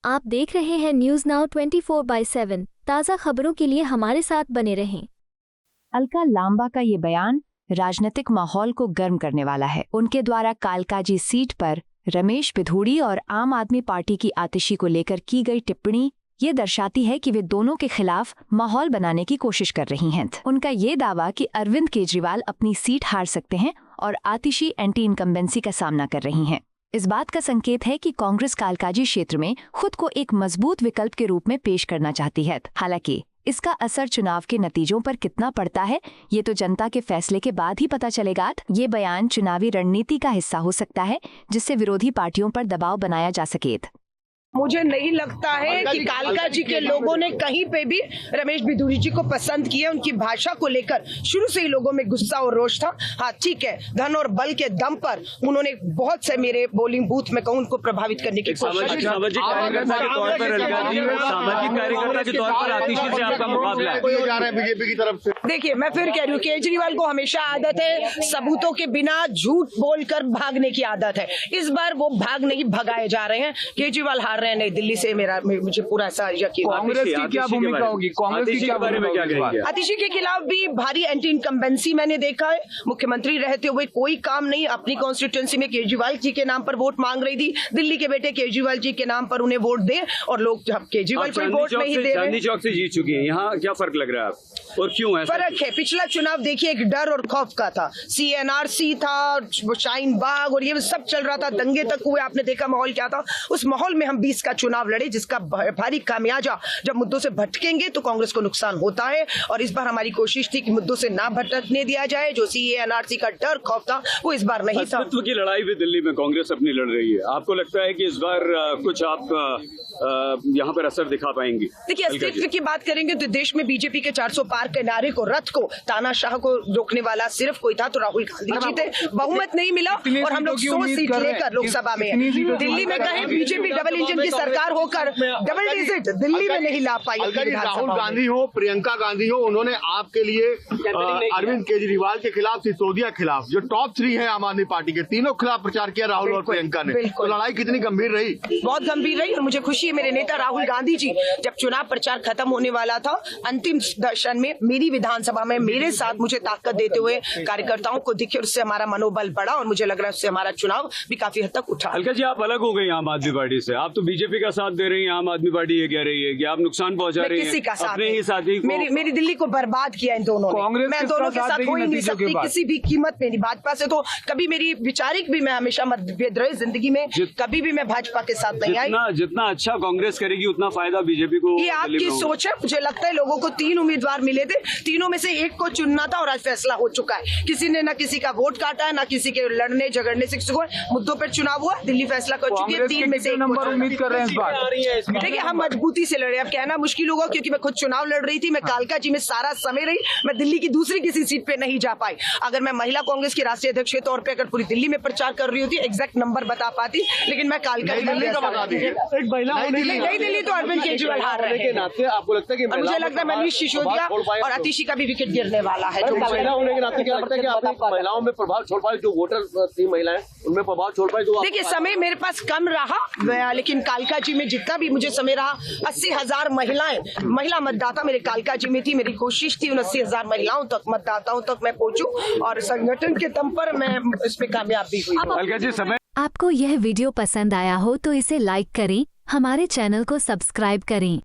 आप देख रहे हैं न्यूज नाउ 24/7। ताज़ा खबरों के लिए हमारे साथ बने रहें। अलका लांबा का ये बयान राजनीतिक माहौल को गर्म करने वाला है। उनके द्वारा कालकाजी सीट पर रमेश बिधूड़ी और आम आदमी पार्टी की आतिशी को लेकर की गई टिप्पणी ये दर्शाती है कि वे दोनों के खिलाफ माहौल बनाने की कोशिश कर रही हैं। उनका ये दावा कि अरविंद केजरीवाल अपनी सीट हार सकते हैं और आतिशी एंटी इनकम्बेंसी का सामना कर रही हैं, इस बात का संकेत है कि कांग्रेस कालकाजी क्षेत्र में खुद को एक मजबूत विकल्प के रूप में पेश करना चाहती है। हालांकि इसका असर चुनाव के नतीजों पर कितना पड़ता है, ये तो जनता के फैसले के बाद ही पता चलेगा। ये बयान चुनावी रणनीति का हिस्सा हो सकता है, जिससे विरोधी पार्टियों पर दबाव बनाया जा सके। मुझे नहीं लगता है कि कालकाजी के लोगों ने कहीं पे भी रमेश बिधूड़ी जी को पसंद किया। उनकी भाषा को लेकर शुरू से ही लोगों में गुस्सा और रोष था। हाँ ठीक है, धन और बल के दम पर उन्होंने बहुत से मेरे पोलिंग बूथ में कहूँ उनको प्रभावित करने की कोशिश की। सामाजिक कार्यकर्ता के तौर पर आपका मुकाबला है बीजेपी की तरफ से। देखिए, मैं फिर कह रही हूँ, केजरीवाल को हमेशा आदत है सबूतों के बिना झूठ बोलकर भागने की आदत है। इस बार वो भाग नहीं भगाए जा रहे हैं। केजरीवाल हार रहे हैं नई दिल्ली से, मुझे पूरा ऐसा यकीन। कांग्रेस की क्या भूमिका होगी? कांग्रेस की क्या बारे में क्या कहेंगे? आतिशी के खिलाफ भी भारी एंटी इनकम्बेंसी मैंने देखा है। मुख्यमंत्री रहते हुए कोई काम नहीं, अपनी कॉन्स्टिट्यूएंसी में केजरीवाल जी के नाम पर वोट मांग रही थी। दिल्ली के बेटे केजरीवाल जी के नाम पर उन्हें वोट दे और लोग केजरीवाल को वोट नहीं दे रहे। चांदनी चौक से जीत चुकी है, यहाँ क्या फर्क लग रहा है और क्यों है? फर्क है, पिछला चुनाव देखिए एक डर और खौफ का था। CNRC था, शाहीन बाग और ये सब चल रहा था, दंगे तक हुए। आपने देखा माहौल क्या था। उस माहौल में हम 20 का चुनाव लड़े, जिसका भारी खामियाजा जब मुद्दों से भटकेंगे तो कांग्रेस को नुकसान होता है। और इस बार हमारी कोशिश थी कि मुद्दों से ना भटकने दिया जाए। जो CNRC का डर खौफ था वो इस बार नहीं था। अस्तित्व की लड़ाई भी दिल्ली में कांग्रेस अपनी लड़ रही है। आपको लगता है कि इस बार कुछ आप यहाँ पर असर दिखा पाएंगी? देखिए, अस्तित्व की बात करेंगे तो देश में बीजेपी के 400 पार के नारे को, रथ को, तानाशाह को रोकने वाला सिर्फ कोई था तो राहुल गांधी जी थे। बहुमत नहीं मिला और हम लोग 100 सीट लेकर लोकसभा में दिल्ली में कहे बीजेपी डबल इंजन की सरकार होकर डबल डिजिट दिल्ली में नहीं ला पाई। राहुल गांधी हो, प्रियंका गांधी हो, उन्होंने आपके लिए अरविंद केजरीवाल के खिलाफ, सिसोदिया के खिलाफ, जो टॉप 3 है आम आदमी पार्टी के, तीनों खिलाफ प्रचार किया राहुल और प्रियंका ने। तो लड़ाई कितनी गंभीर रही? बहुत गंभीर रही और मुझे खुशी है मेरे नेता राहुल गांधी जी जब चुनाव प्रचार खत्म होने वाला था, अंतिम दर्शन में मेरी विधानसभा में मेरे साथ मुझे ताकत देते हुए कार्यकर्ताओं को दिखे, उससे हमारा मनोबल बढ़ा और मुझे लग रहा है उससे हमारा चुनाव भी काफी हद तक उठा। अलका जी, आप अलग हो गई आम आदमी पार्टी से। आप तो बीजेपी का साथ दे रही हैं, आम आदमी पार्टी ये कह रही है कि आप नुकसान पहुंचा रही हैं। किसी का साथ अपने ही साथी को, मेरी दिल्ली को बर्बाद किया इन दोनों ने। मैं दोनों के साथ हो ही नहीं सकती किसी भी कीमत में। भाजपा से तो कभी मेरी विचारिक भी, मैं हमेशा मतभेद रही जिंदगी में, कभी भी मैं भाजपा के साथ नहीं आई। जितना अच्छा कांग्रेस करेगी उतना फायदा बीजेपी को। ये आपकी सोच है। मुझे लगता है लोगों को 3 उम्मीदवार मिले थे, तीनों में से एक को चुनना था और आज फैसला हो चुका है। किसी ने ना किसी का वोट काटा है, ना किसी के लड़ने झगड़ने से मुद्दों पर चुनाव हुआ। दिल्ली फैसला कर चुकी है। 3 में से नंबर उम्मीद कर रहे हैं इस बार। देखिए, हम मजबूती से लड़े। अब कहना मुश्किल होगा क्योंकि मैं खुद चुनाव लड़ रही थी। मैं कालकाजी में सारा समय रही, मैं दिल्ली की दूसरी किसी सीट पे नहीं जा पाई। अगर मैं महिला कांग्रेस की राष्ट्रीय अध्यक्ष के तौर पे अगर पूरी दिल्ली में प्रचार कर रही होती, एग्जैक्ट नंबर बता पाती, लेकिन मैं कालकाजी नई दिल्ली तो अरविंद केजरीवाल हार रहे हैं। आपको लगता है कि मुझे लगता है मनीष सिसोदिया और आतिशी का भी विकेट गिरने वाला है। जो महिला होने के नाते क्या लगता है कि आप महिलाओं में प्रभाव छोड़ पाए? जो वोटर थी महिलाएं, उनमें प्रभाव छोड़ पाए? जो देखिए, समय मेरे पास कम रहा, लेकिन कालकाजी में जितना भी मुझे समय रहा, 80,000 महिला मतदाता मेरे कालकाजी में थी। मेरी कोशिश थी उन 80,000 महिलाओं तक, मतदाताओं तक मैं पहुंचूं और संगठन के दम पर मैं इसमें कामयाब भी हुई। आपको यह वीडियो पसंद आया हो तो इसे लाइक करें, हमारे चैनल को सब्सक्राइब करें।